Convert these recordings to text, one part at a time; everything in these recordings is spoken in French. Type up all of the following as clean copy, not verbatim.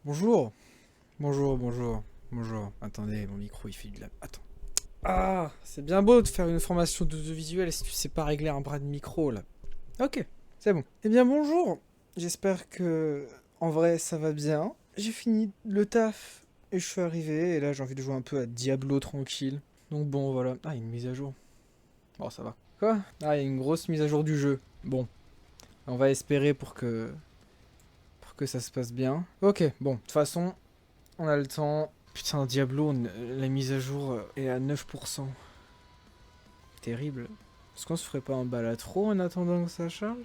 Bonjour. Bonjour, bonjour, bonjour. Attendez, mon micro il fait de la... Attends. Ah, c'est bien beau de faire une formation d'audiovisuel si tu sais pas régler un bras de micro là. Ok, c'est bon. Eh bien bonjour. J'espère que en vrai ça va bien. J'ai fini le taf et je suis arrivé et là j'ai envie de jouer un peu à Diablo tranquille. Donc bon voilà. Ah, il y a une mise à jour. Bon, ça va. Quoi? Ah, il y a une grosse mise à jour du jeu. Bon, on va espérer pour que ça se passe bien. Ok, bon, de toute façon, on a le temps. Putain, Diablo, la mise à jour est à 9%. Terrible. Est-ce qu'on se ferait pas un balatro en attendant que ça charge?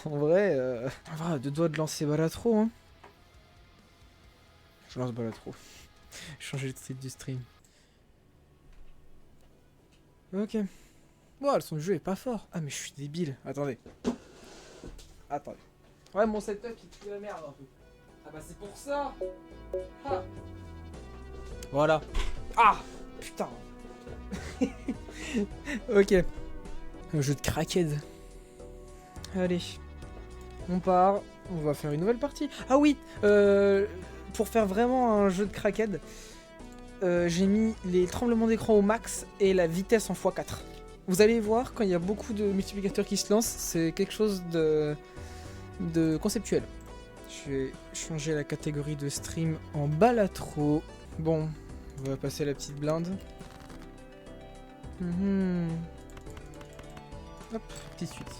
En vrai, voilà, deux doigts de lancer balatro, hein. Je lance balatro. Changer le titre du stream. Ok. Bon, le son du jeu est pas fort. Ah, mais je suis débile. Attendez. Attendez. Ouais, mon setup il pue la merde un peu. Ah bah c'est pour ça. Ah. Voilà. Ah, putain. Ok. Un jeu de crackhead. Allez. On part, on va faire une nouvelle partie. Ah oui, pour faire vraiment un jeu de crackhead, j'ai mis les tremblements d'écran au max et la vitesse en x4. Vous allez voir, quand il y a beaucoup de multiplicateurs qui se lancent, c'est quelque chose de conceptuel. Je vais changer la catégorie de stream en balatro. Bon, on va passer à la petite blinde. Hop, petite suite.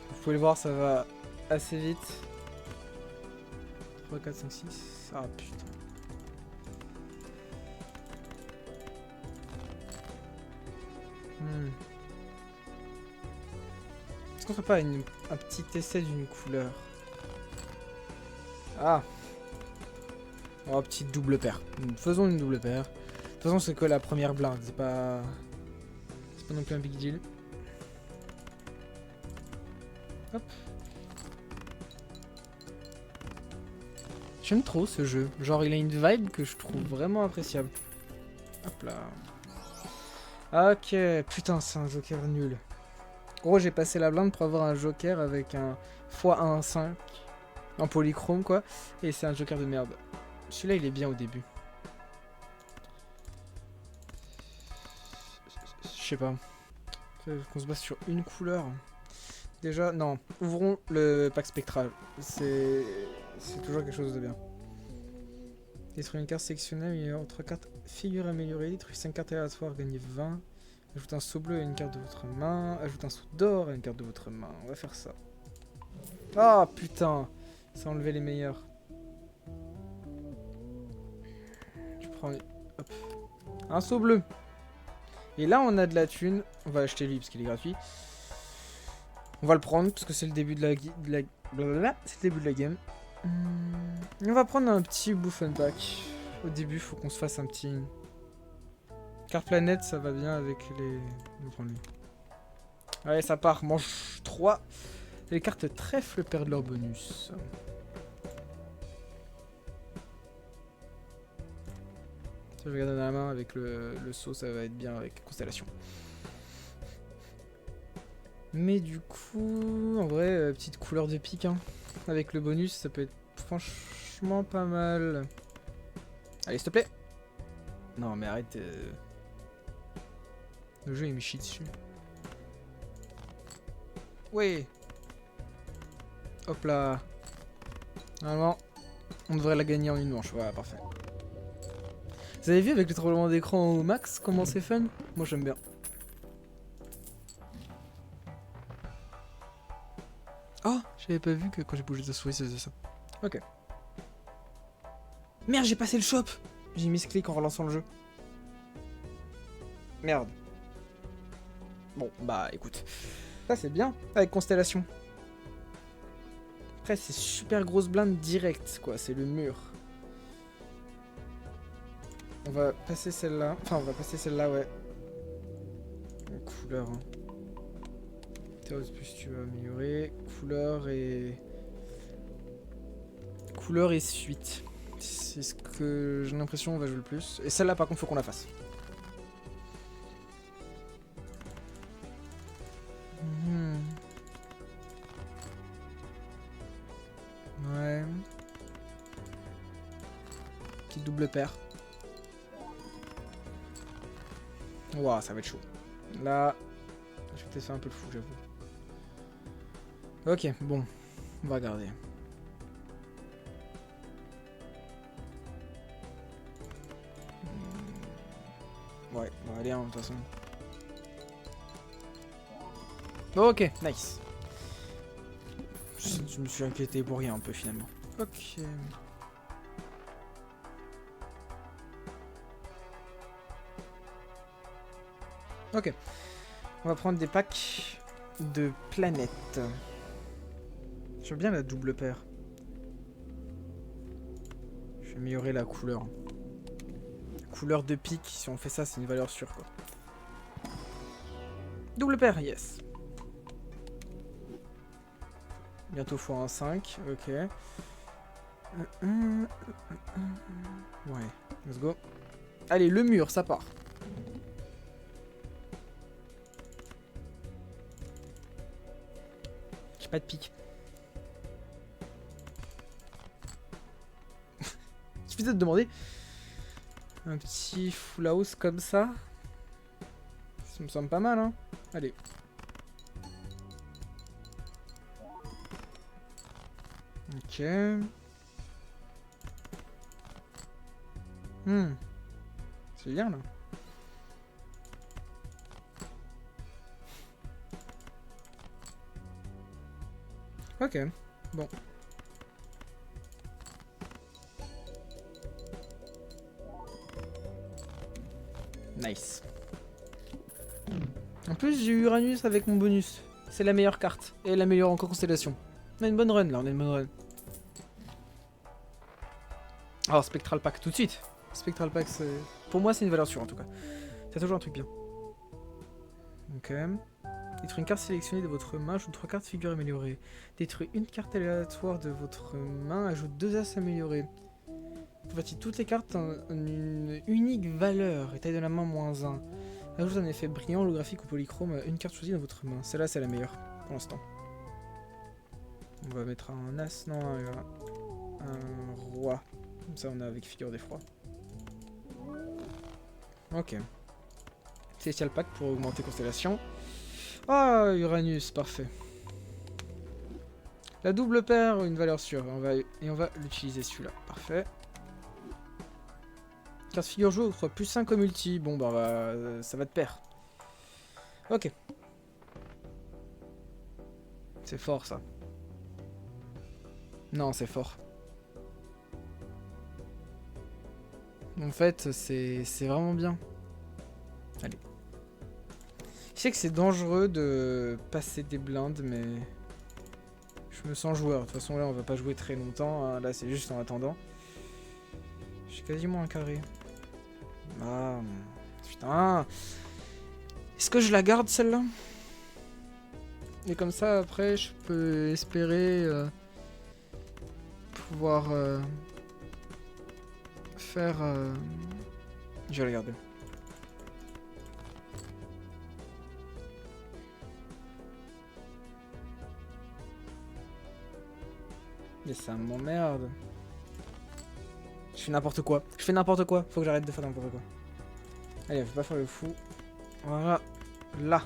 Vous pouvez le voir, ça va assez vite. 3, 4, 5, 6. Ah putain. Est-ce qu'on ferait pas un petit essai d'une couleur? Ah. Oh, petite double paire. Faisons une double paire. De toute façon, c'est que la première blinde. C'est pas non plus un big deal. Hop. J'aime trop ce jeu. Genre, il a une vibe que je trouve vraiment appréciable. Hop là. Ok. Putain, c'est un joker nul. Gros, j'ai passé la blinde pour avoir un joker avec un x1,5 en polychrome, quoi. Et c'est un joker de merde. Celui-là, il est bien au début. Je sais pas. Qu'on se base sur une couleur. Déjà, non. Ouvrons le pack spectral. C'est toujours quelque chose de bien. Détruire une carte sélectionnée, il y a autre carte figure améliorée. Détruire 5 cartes aléatoires, gagner 20. Ajoute un saut bleu à une carte de votre main. Ajoute un saut d'or à une carte de votre main. On va faire ça. Ah oh, putain. Ça a enlevé les meilleurs. Je prends les... Hop. Un saut bleu. Et là, on a de la thune. On va acheter lui parce qu'il est gratuit. On va le prendre parce que c'est le début de la... C'est le début de la game. On va prendre un petit bouffon pack. Au début, faut qu'on se fasse un petit... Carte planète, ça va bien avec les... On va prendre lui. Allez, ça part. Manche 3. Les cartes trèfle perdent leur bonus. Si je regarde dans la main avec le saut, ça va être bien avec Constellation. Mais du coup, en vrai, petite couleur de pique, hein. Avec le bonus, ça peut être franchement pas mal. Allez, s'il te plaît. Non, mais arrête. Le jeu, il me chie dessus. Ouais. Hop là. Normalement, on devrait la gagner en une manche. Voilà, parfait. Vous avez vu avec le tremblement d'écran au max comment c'est fun? Moi, j'aime bien. Oh, j'avais pas vu que quand j'ai bougé de souris, ça faisait ça. Ok. Merde, j'ai passé le shop. J'ai mis ce clic en relançant le jeu. Merde. Bon, bah écoute. Ça c'est bien avec Constellation. Après c'est super grosse blinde direct quoi, c'est le mur. On va passer celle-là. Enfin on va passer celle-là ouais. Couleur. Hein. Théos plus tu vas améliorer. Couleur et suite. C'est ce que j'ai l'impression on va jouer le plus. Et celle-là par contre faut qu'on la fasse. Petite double paire. Ouah, ça va être chaud. Là, je vais peut-être faire un peu le fou, j'avoue. Ok, bon. On va garder. Ouais, on va aller hein, de toute façon. Ok, nice. Je me suis inquiété pour rien un peu finalement. Ok. Ok. On va prendre des packs de planètes. J'aime bien la double paire. Je vais améliorer la couleur. La couleur de pique, si on fait ça, c'est une valeur sûre quoi. Double paire, yes. Bientôt x1,5, ok. Ouais, let's go. Allez, le mur, ça part. J'ai pas de pique. Il suffisait de demander un petit full house comme ça. Ça me semble pas mal, hein. Allez. Ok. C'est bien, là. Ok. Bon. Nice. En plus, j'ai Uranus avec mon bonus. C'est la meilleure carte. Et la meilleure encore constellation. On a une bonne run, là. On a une bonne run. Alors, Spectral Pack, tout de suite. Spectral Pack, c'est... Pour moi, c'est une valeur sûre, en tout cas. C'est toujours un truc bien. Ok. Détruire une carte sélectionnée de votre main, ajoute 3 cartes figures améliorées. Détruire une carte aléatoire de votre main, ajoute 2 as améliorées. Convertit toutes les cartes en une unique valeur, et taille de la main -1. Ajoute un effet brillant, holographique ou polychrome à une carte choisie dans votre main. Celle-là, c'est la meilleure, pour l'instant. On va mettre un as, non, un roi. Comme ça, on a avec figure d'effroi. Ok. Celestial Pack pour augmenter constellation. Ah, Uranus, parfait. La double paire, une valeur sûre. On va l'utiliser celui-là. Parfait. Carte figure jouée, octroie +5 au multi. Bon, bah, ça va de pair. Ok. C'est fort, ça. Non, c'est fort. En fait, c'est vraiment bien. Allez. Je sais que c'est dangereux de passer des blindes, mais... Je me sens joueur. De toute façon, là, on va pas jouer très longtemps. Hein. Là, c'est juste en attendant. J'ai quasiment un carré. Ah, putain. Est-ce que je la garde, celle-là? Et comme ça, après, je peux espérer pouvoir faire... Je vais la garder. Mais ça m'emmerde. Je fais n'importe quoi. Je fais n'importe quoi. Faut que j'arrête de faire n'importe quoi. Allez, faut pas faire le fou. Voilà. Là.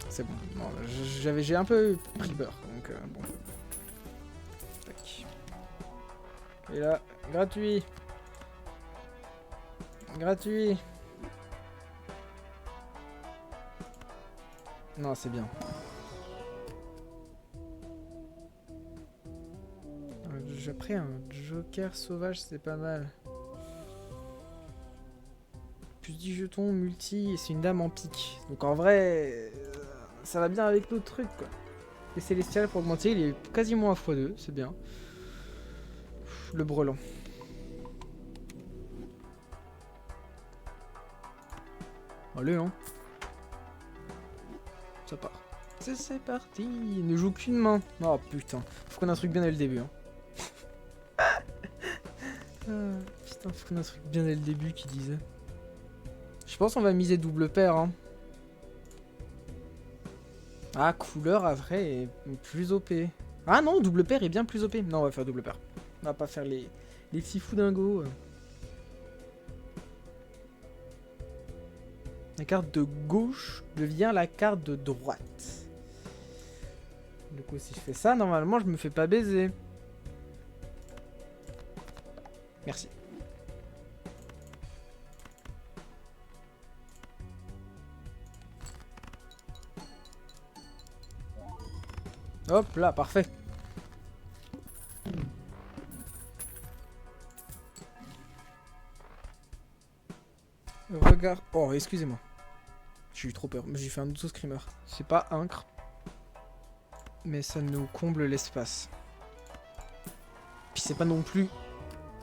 C'est bon. Bon j'ai un peu pris peur. Donc bon. Tac. Et là, gratuit. Gratuit. Non, c'est bien. Après, un joker sauvage, c'est pas mal. Plus 10 jetons, multi, et c'est une dame en pique. Donc en vrai, ça va bien avec l'autre truc, quoi. Et Célestial, pour augmenter, il est quasiment à x2, c'est bien. Le brelan. Allez, hein. Ça part. C'est parti. Il ne joue qu'une main. Oh putain. Faut qu'on ait un truc bien dès le début, hein. Putain, faut qu'on ait un truc bien dès le début qui disait. Je pense qu'on va miser double paire. Hein. Ah, couleur, à vrai, est plus OP. Ah non, double paire est bien plus OP. Non, on va faire double paire. On va pas faire les petits fous dingos. La carte de gauche devient la carte de droite. Du coup, si je fais ça, normalement, je me fais pas baiser. Merci. Hop là, parfait. Regarde. Oh, excusez-moi. J'ai eu trop peur. J'ai fait un auto-screamer. C'est pas incre. Mais ça nous comble l'espace. Puis c'est pas non plus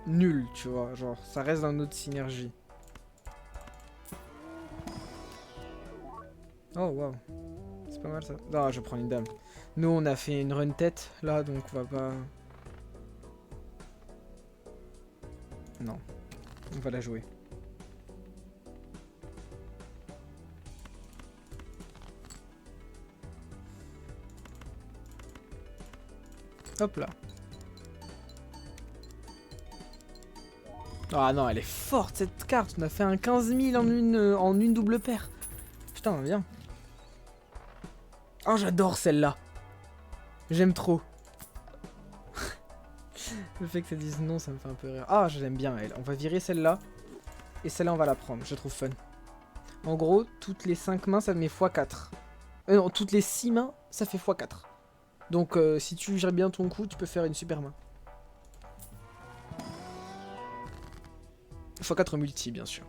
nul, tu vois. Genre, ça reste dans notre synergie. Oh, waouh. C'est pas mal ça. Non, je prends une dame. Nous, on a fait une run tête, là, donc on va pas... Non. On va la jouer. Hop là. Ah non, elle est forte cette carte. On a fait un 15 000 en une double paire. Putain, viens. Oh, j'adore celle-là. J'aime trop. Le fait que ça dise non, ça me fait un peu rire. Ah, je l'aime bien, elle. On va virer celle-là. Et celle-là, on va la prendre. Je la trouve fun. En gros, toutes les 5 mains, ça met x4. Non, toutes les 6 mains, ça fait x4. Donc, si tu gères bien ton coup, tu peux faire une super main. x4 multi, bien sûr.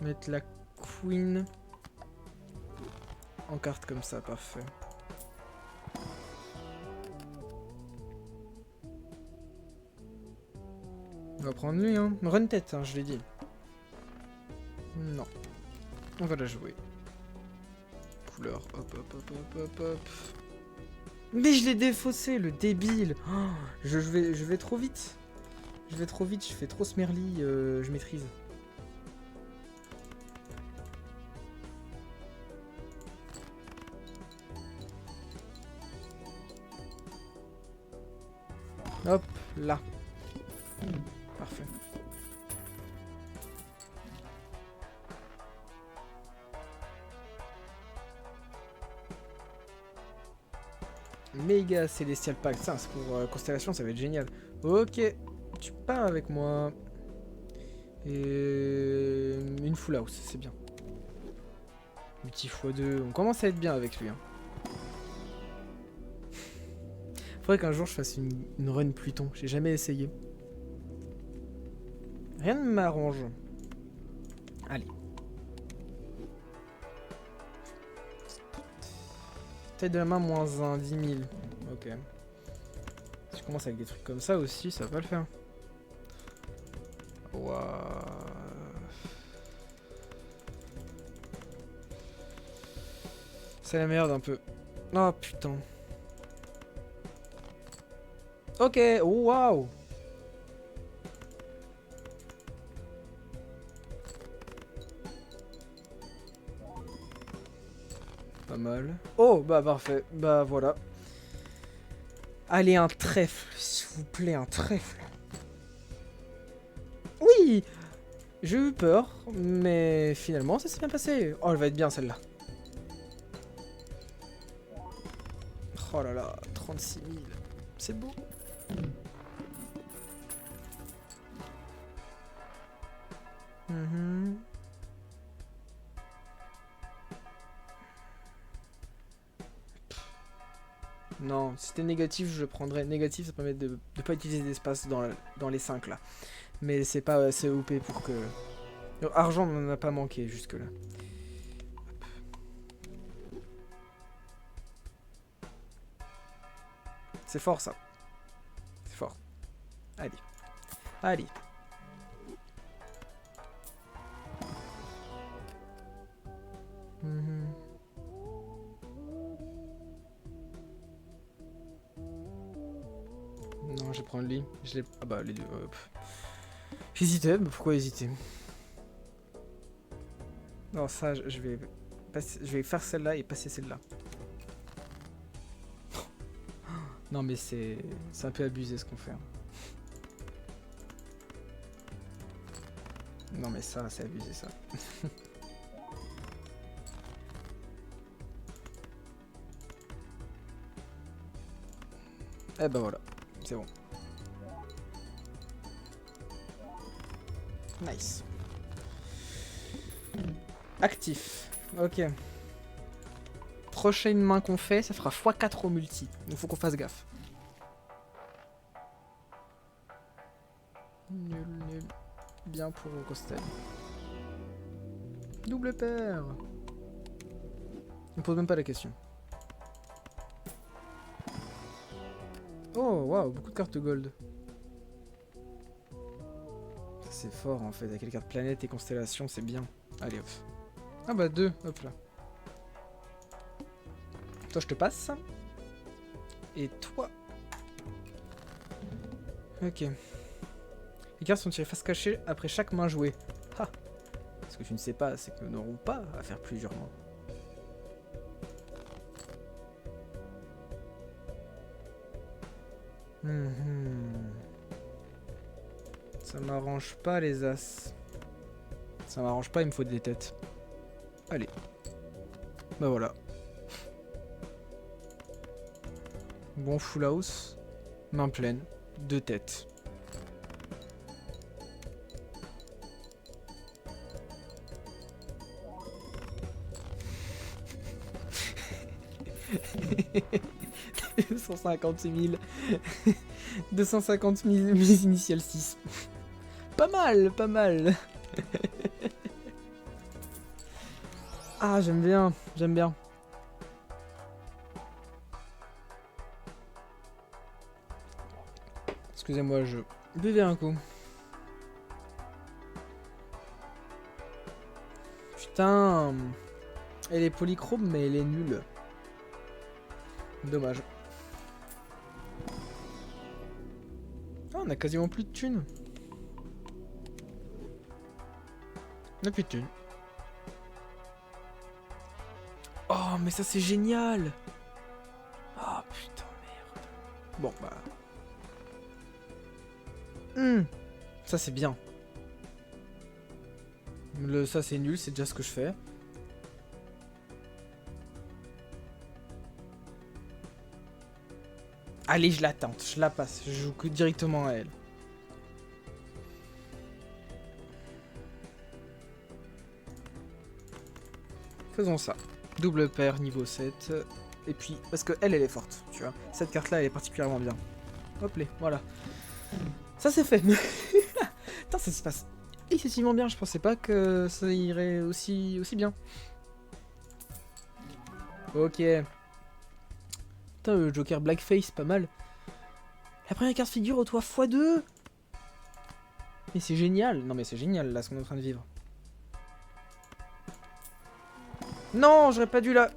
Mettre la queen en carte comme ça, parfait. On va prendre lui, hein. Run tête, hein, je l'ai dit. Non. On va la jouer. Couleur, hop, hop, hop, hop, hop, hop. Mais je l'ai défaussé, le débile. Oh, je vais trop vite. Je vais trop vite, je fais trop smerly, je maîtrise. Hop, là. Parfait. Méga Celestial Pack, ça c'est pour Constellation, ça va être génial. Ok, tu pars avec moi. Et une full house, c'est bien. Multi x2, on commence à être bien avec lui. Hein. Faudrait qu'un jour je fasse une run Pluton, j'ai jamais essayé. Rien ne m'arrange. Allez. Tête de la main, moins 1, 10 000. Ok. Si je commence avec des trucs comme ça aussi, ça va pas le faire. Waouh. C'est la merde un peu. Oh putain. Ok, oh, waouh. Pas mal. Oh, bah parfait. Bah voilà. Allez, un trèfle, s'il vous plaît, un trèfle. Oui. J'ai eu peur, mais finalement ça s'est bien passé. Oh, elle va être bien celle-là. Oh là là, 36 000. C'est beau. Non, si c'était négatif, je prendrais négatif, ça permet de ne pas utiliser d'espace dans les 5 là. Mais c'est pas assez OP pour que... Argent, on n'en a pas manqué jusque-là. C'est fort ça. C'est fort. Allez. Allez. Non, je vais prendre lui. Ah bah les deux. J'hésitais, mais pourquoi hésiter? Non, ça, je vais faire celle-là et passer celle-là. Non, mais c'est un peu abusé ce qu'on fait. Hein. Non, mais ça, c'est abusé, ça. Eh ben voilà, c'est bon. Nice. Actif. Ok. Prochaine main qu'on fait, ça fera x4 au multi. Donc faut qu'on fasse gaffe. Nul, nul. Bien pour Costel. Double paire. On me pose même pas la question. Oh, waouh, beaucoup de cartes gold. Ça c'est fort en fait, avec les cartes planètes et constellations, c'est bien. Allez hop. Ah bah 2, hop là. Toi je te passe. Et toi. Ok. Les cartes sont tirées face cachée après chaque main jouée. Ha. Ce que tu ne sais pas, c'est que nous n'aurons pas à faire plusieurs mains. Ça m'arrange pas les as. Ça m'arrange pas, il me faut des têtes. Allez. Bah voilà. Bon full house. Main pleine. 2 têtes. « 156 000. 250 000 initiales 6. Pas mal, pas mal. Ah, j'aime bien, j'aime bien. Excusez-moi, je buvais un coup. Putain. Elle est polychrome, mais elle est nulle. Dommage. Ah, on a quasiment plus de thunes. On a plus de thunes. Oh, mais ça c'est génial. Oh putain, merde. Bon, bah... Ça c'est bien. Ça c'est nul, c'est déjà ce que je fais. Allez, je la tente, je la passe, je joue directement à elle. Faisons ça. Double paire niveau 7. Et puis, parce que elle est forte, tu vois. Cette carte-là, elle est particulièrement bien. Hop les, voilà. Ça c'est fait. Putain, ça se passe excessivement bien. Je pensais pas que ça irait aussi bien. Ok. Putain, le Joker Blackface, pas mal. La première carte figure au toit x2. Mais c'est génial. Non mais c'est génial là ce qu'on est en train de vivre. Non, j'aurais pas dû la...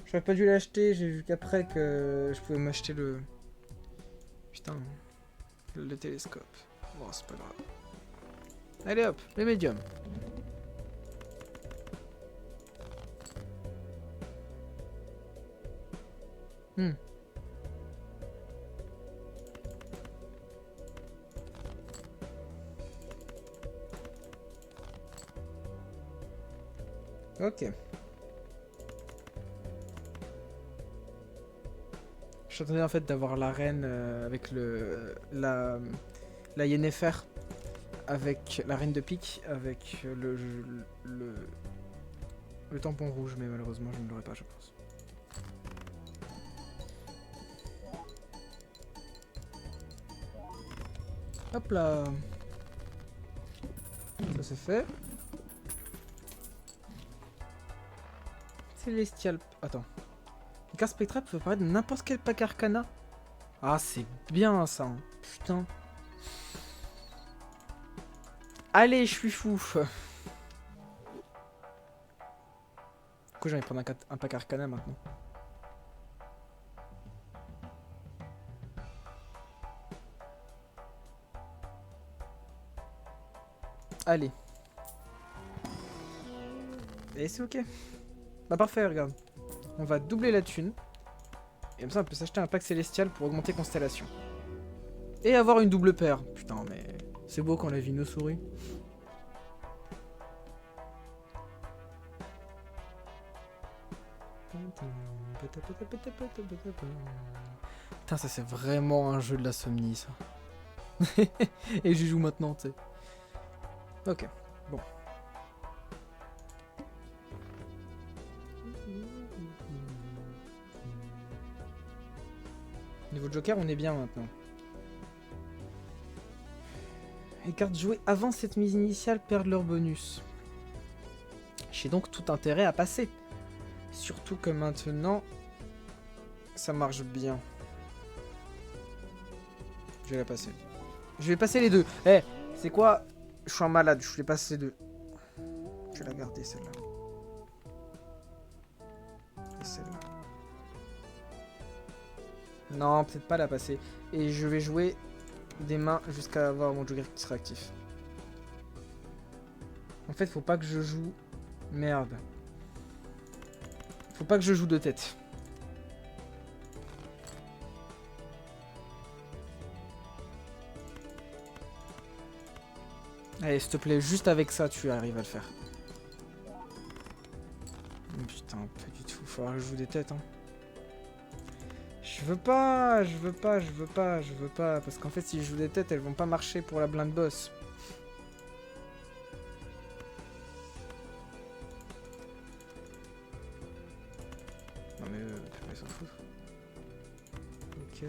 J'aurais pas dû l'acheter, j'ai vu qu'après que je pouvais m'acheter le... Putain, le télescope. Bon, c'est pas grave. Allez hop, le médium. Ok. J'attendais en fait d'avoir la reine avec la Yennefer, avec la reine de pique, avec le tampon rouge, mais malheureusement je ne l'aurai pas, je pense. Hop là. Ça c'est fait. Célestial. Attends. Les cartes spectrales peuvent apparaître de n'importe quel pack arcana. Ah, c'est bien ça. Hein. Putain. Allez, je suis fou. Pourquoi j'ai envie de prendre un pack arcana maintenant? Allez. Et c'est ok. Bah parfait, regarde. On va doubler la thune. Et comme ça, on peut s'acheter un pack célestial pour augmenter Constellation. Et avoir une double paire. Putain, mais c'est beau quand la vie nous sourit. Putain, ça c'est vraiment un jeu de l'insomnie, ça. Et j'y joue maintenant, tu sais. Ok, bon. Niveau Joker, on est bien maintenant. Les cartes jouées avant cette mise initiale perdent leur bonus. J'ai donc tout intérêt à passer. Surtout que maintenant, ça marche bien. Je vais la passer. Je vais passer les deux. Eh, c'est quoi? Je suis un malade, je vais passer les deux. Je vais la garder celle-là. Et celle-là. Non, peut-être pas la passer. Et je vais jouer des mains jusqu'à avoir mon Joker qui sera actif. En fait, faut pas que je joue... Merde. Faut pas que je joue de tête. Allez, s'il te plaît, juste avec ça, tu arrives à le faire. Oh, putain, pas du tout. Faut que je joue des têtes, hein. Je veux pas, je veux pas, je veux pas, je veux pas. Parce qu'en fait, si je joue des têtes, elles vont pas marcher pour la blinde boss. Non mais ils s'en foutent. Ok.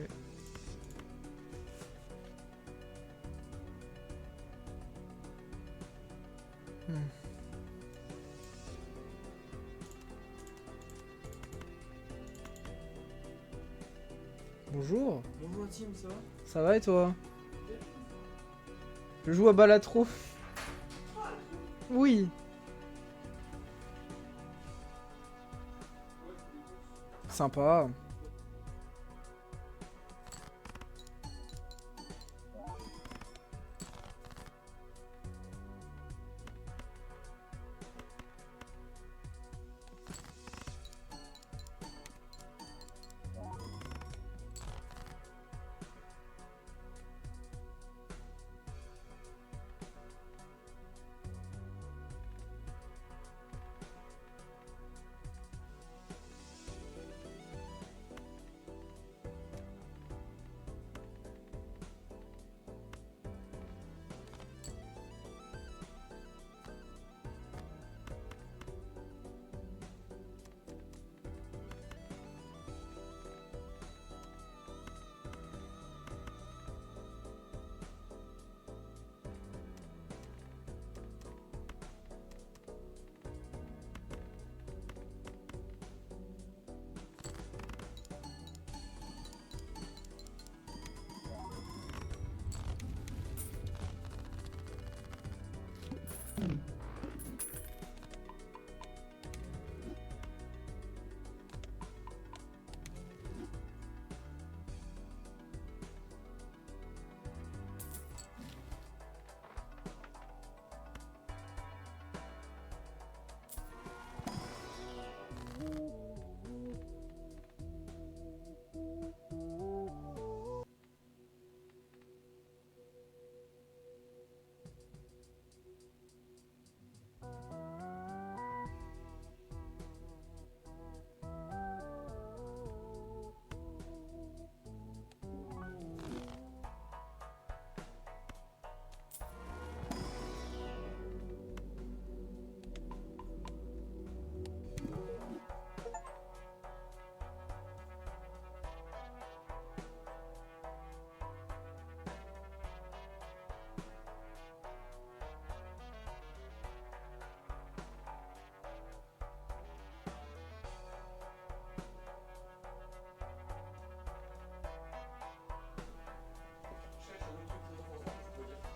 Bonjour. Bonjour Tim, ça va? Ça va et toi? Je joue à Balatro. Oui. Sympa.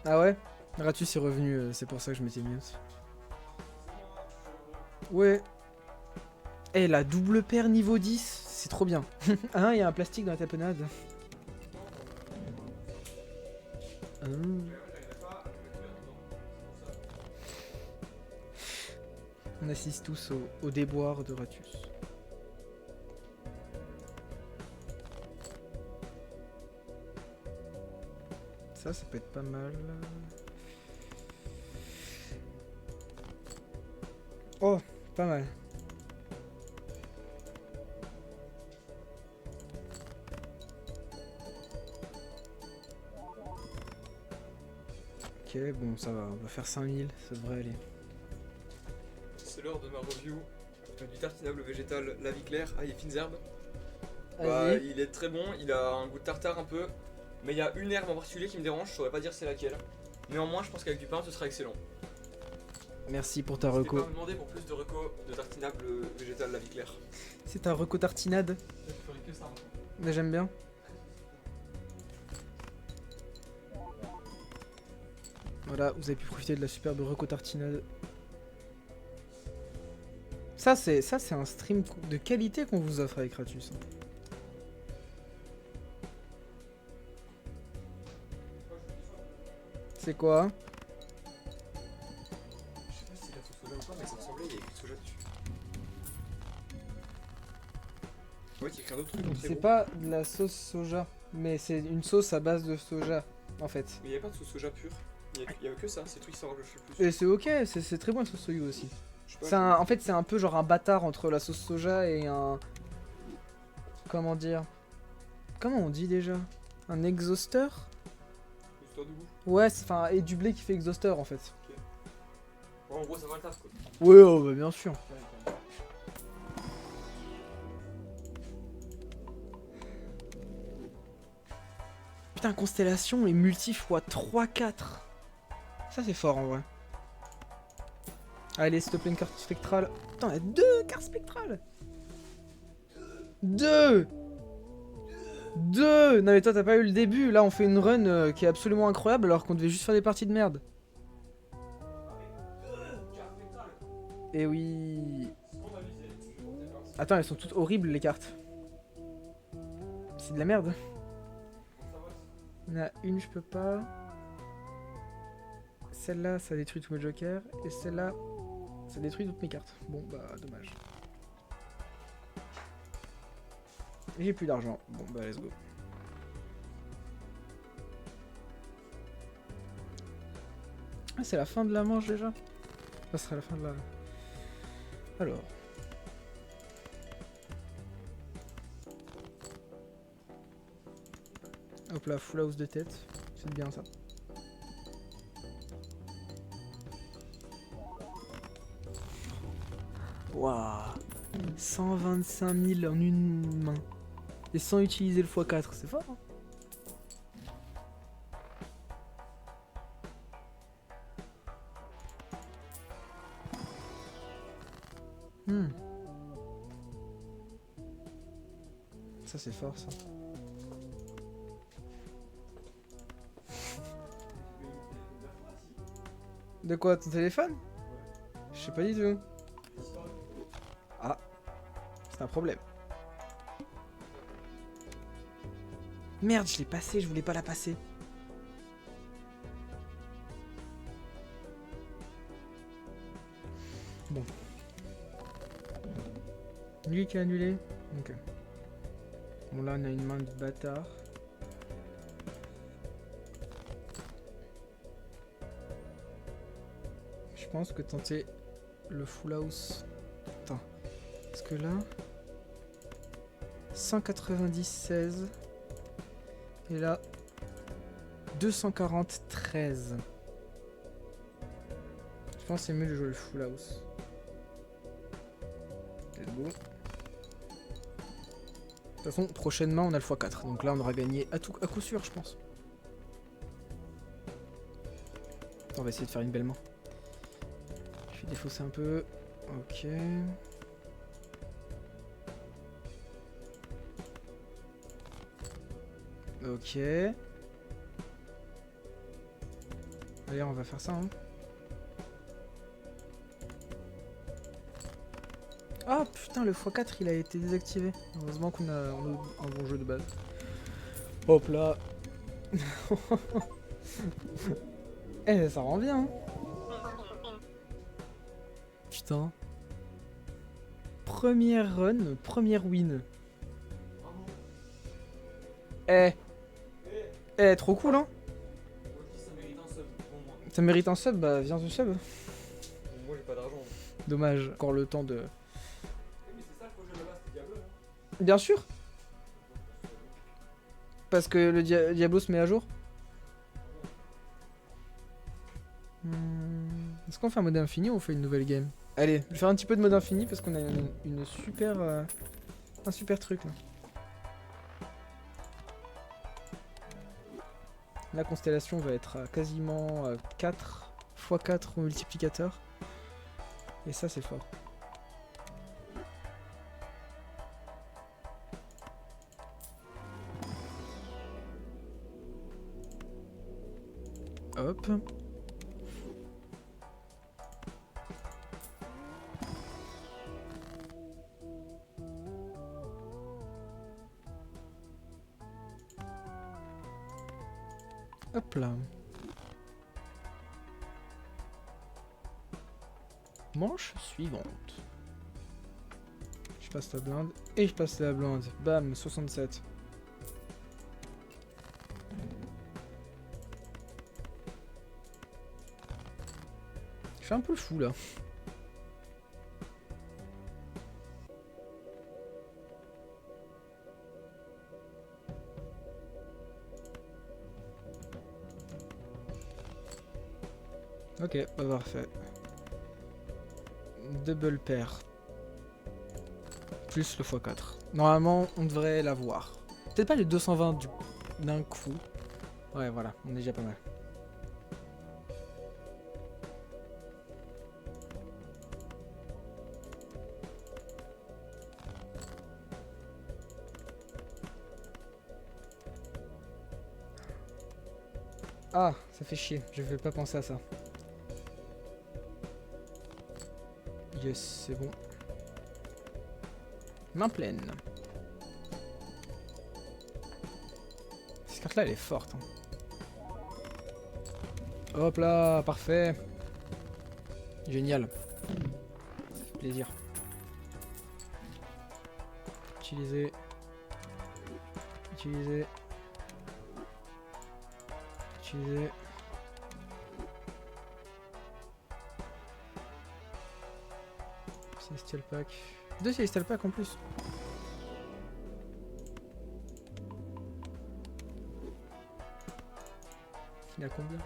Ah ouais? Ratus est revenu, c'est pour ça que je m'étais mute. Ouais. Eh, la double paire niveau 10, c'est trop bien. Ah, il y a un plastique dans la tapenade. On assiste tous au déboire de Ratus. Ça peut être pas mal. Oh, pas mal. Ok, bon, ça va. On va faire 5000, ça devrait aller. C'est l'heure de ma review du tartinable végétal La Vie Claire à fines herbes. Bah, il est très bon, il a un goût de tartare un peu, mais il y a une herbe en particulier qui me dérange, je saurais pas dire c'est laquelle. Néanmoins, je pense qu'avec du pain, ce sera excellent. Merci pour ta N'hésitez reco. pas à me demander pour plus de reco de tartinable végétal La Vie Claire. C'est ta reco tartinade. Je ferai que ça. Mais j'aime bien. Voilà, vous avez pu profiter de la superbe reco tartinade. Ça c'est un stream de qualité qu'on vous offre avec Ratus. C'est quoi? Je sais pas si c'est la sauce soja ou pas, mais ça ressemblait, il y avait du soja dessus. Ouais, il y a écrit un autre truc. très C'est gros. pas de la sauce soja, mais c'est une sauce à base de soja, en fait. Mais il n'y avait pas de sauce soja pure. Il y avait que ça, c'est le truc qui s'en rapproche le plus. Et c'est ok, c'est très bon la sauce soya aussi. Je sais pas, En fait, c'est un peu genre un bâtard entre la sauce soja et un... Comment dire? Comment on dit déjà? Un exhausteur? histoire de goût. Ouais, enfin, et du blé qui fait exhausteur en fait. Ouais, en gros, ça va le taf quoi. Ouais, oh, bah, bien sûr. Putain, Constellation et multi x 3-4. Ça, c'est fort en vrai. Allez, s'il te plaît, une carte spectrale. Putain, on a 2 cartes spectrales. 2. Non, mais toi, t'as pas eu le début. Là, on fait une run qui est absolument incroyable alors qu'on devait juste faire des parties de merde. Et oui. Attends, elles sont toutes horribles les cartes. C'est de la merde. Il y en a une, je peux pas. Celle-là, ça détruit tous mes jokers. Et celle-là, ça détruit toutes mes cartes. Bon, bah, dommage. J'ai plus d'argent. Bon, bah, let's go. Ah, c'est la fin de la manche déjà? Ça sera la fin de la... Alors... Hop là, full house de tête. C'est bien ça. Waouh, 125 000 en une main. Et sans utiliser le x4, c'est fort hein. Ça c'est fort ça. De quoi, ton téléphone? Je sais pas du tout. Ah, c'est un problème. Merde, je l'ai passé, je voulais pas la passer. Bon. Lui qui a annulé. Ok. Bon là on a une main de bâtard. Je pense que tenter le full house. Attends. Parce que là. 196. Et là. 243. Je pense que c'est mieux de jouer le full house. C'est beau. De toute façon, prochainement on a le x4. Donc là on aura gagné à coup sûr, je pense. On va essayer de faire une belle main. Je vais défausser un peu. Ok. Ok. Allez, on va faire ça. Hein. Ah putain, le x4 il a été désactivé. Heureusement qu'on a un bon jeu de base. Hop là. Eh, ça rend bien. Hein. Putain. première run, première win. Bravo. Eh, Eh, trop cool, hein. moi je dis ça mérite un sub, au moins. Ça mérite un sub, bah viens te sub. Moi j'ai pas d'argent. Dommage, encore le temps de... Mais c'est ça le projet là-bas, c'était Diablo, hein. Bien sûr. Parce que le Diablo se met à jour. Est-ce qu'on fait un mode infini ou on fait une nouvelle game? Allez, je vais faire un petit peu de mode infini parce qu'on a une super... un super truc là. La constellation va être à quasiment 4 x 4 au multiplicateur. Et ça c'est fort. Hop. Hop là. Manche suivante. Je passe la blinde et je passe la blinde. Bam, 67. Je fais un peu fou là. Ok, bah parfait. Double pair. Plus le x4. Normalement, on devrait l'avoir. Peut-être pas les 220 d'un coup. Ouais, voilà, on est déjà pas mal. Ah, ça fait chier, je vais pas penser à ça. Yes, c'est bon. Main pleine. Cette carte là elle est forte. Hein. Hop là, parfait. Génial. Ça fait plaisir. Utiliser. Utiliser. Utiliser. Celestial Pack. 2 Celestial Pack en plus. Il a combien?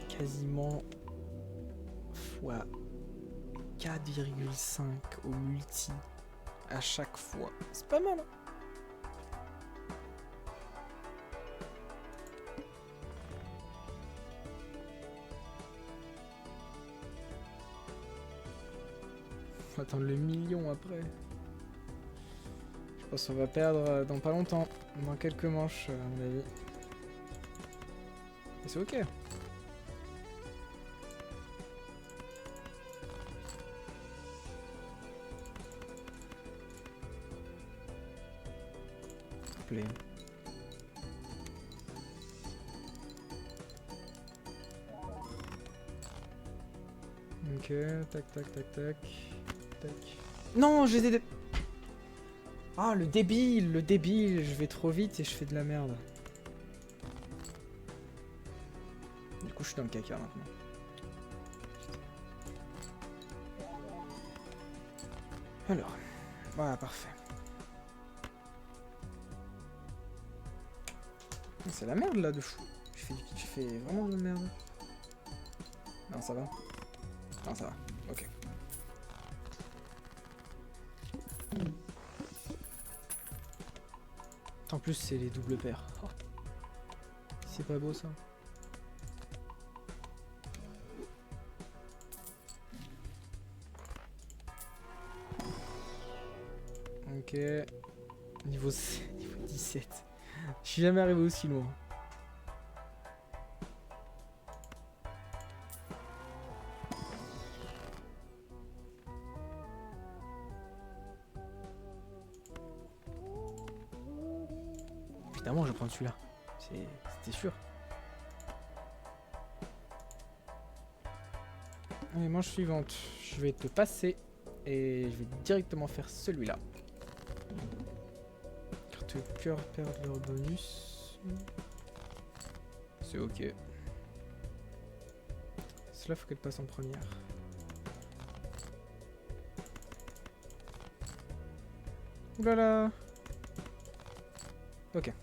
Quasiment fois 4,5 au multi à chaque fois. C'est pas mal. Hein. On va attendre le million après. Je pense qu'on va perdre dans pas longtemps. Dans quelques manches, à mon avis. Et c'est ok. Play. Ok, tac, tac, tac, tac. Tac. Non, j'ai des... Ah, le débile, je vais trop vite et je fais de la merde. Du coup, je suis dans le caca maintenant. Alors, voilà, parfait. C'est la merde là de fou. Je fais vraiment de la merde. Non, ça va. Non, ça va. Ok. En plus, c'est les doubles paires. Oh. C'est pas beau ça. Ok. Niveau 17. Je suis jamais arrivé aussi loin. Évidemment, je vais prendre celui-là. C'était sûr. Allez, manche suivante. Je vais te passer et je vais directement faire celui-là. Carte cœur perdent leur bonus. C'est ok. Cela faut qu'elle passe en première. Oulala. Ok.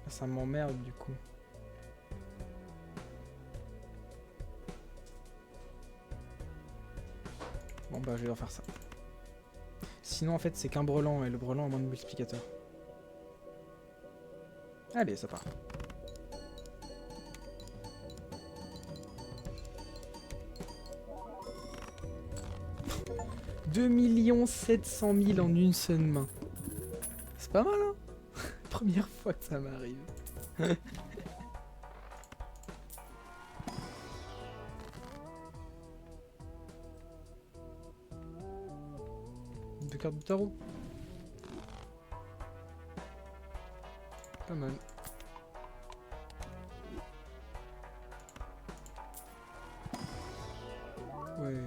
Ça m'emmerde du coup. Bon bah je vais leur faire ça. Sinon en fait c'est qu'un brelan et le brelan a moins de multiplicateur. Allez ça part. « 2 700 000 en une seule main. » C'est pas mal hein. Première fois que ça m'arrive. Deux cartes de tarot. Pas mal. Ouais.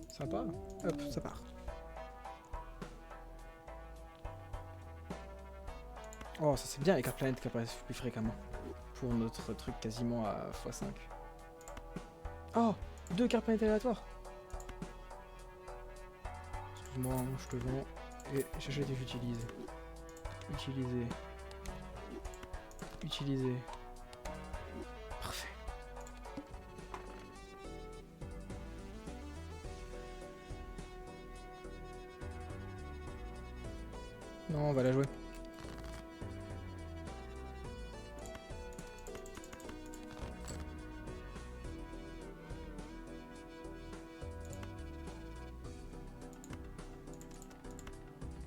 Sympa. Hop, ça part. Oh, ça c'est bien les cartes planètes qui apparaissent plus fréquemment. Pour notre truc quasiment à x5. Oh, 2 cartes planètes aléatoires. Excuse-moi, je te vends. Et j'achète et j'utilise. Utiliser. Utiliser. Parfait. Non, on va la jouer.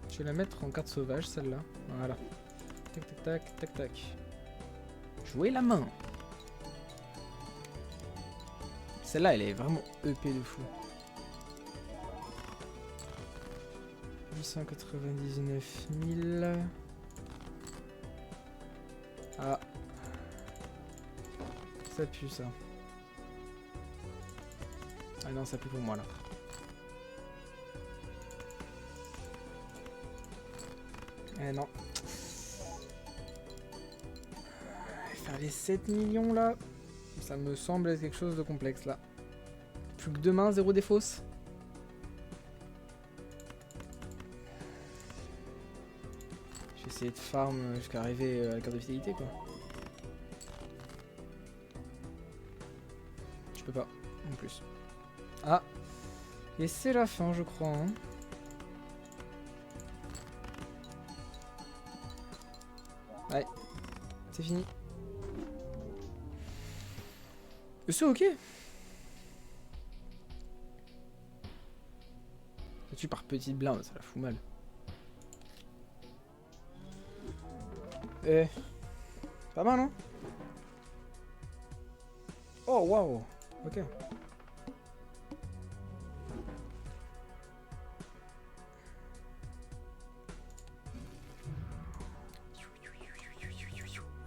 Je vais la mettre en carte sauvage, celle-là. Voilà. Tac, tac, tac, tac, tac. Jouer la main. Celle-là, elle est vraiment EP de fou. 899 000. Ah. Ça pue, ça. Ah non, ça pue pour moi, là. Eh non. Faire les 7 millions là, ça me semble être quelque chose de complexe là. Plus que 2 mains, 0 défausse. Je vais essayer de farm jusqu'à arriver à la carte de vitalité quoi. Je peux pas, en plus. Ah. Et c'est la fin je crois. Hein. Ouais, c'est fini. C'est ok. Je tue par petite blinde, ça la fout mal. Eh, pas mal hein. Oh waouh. Ok.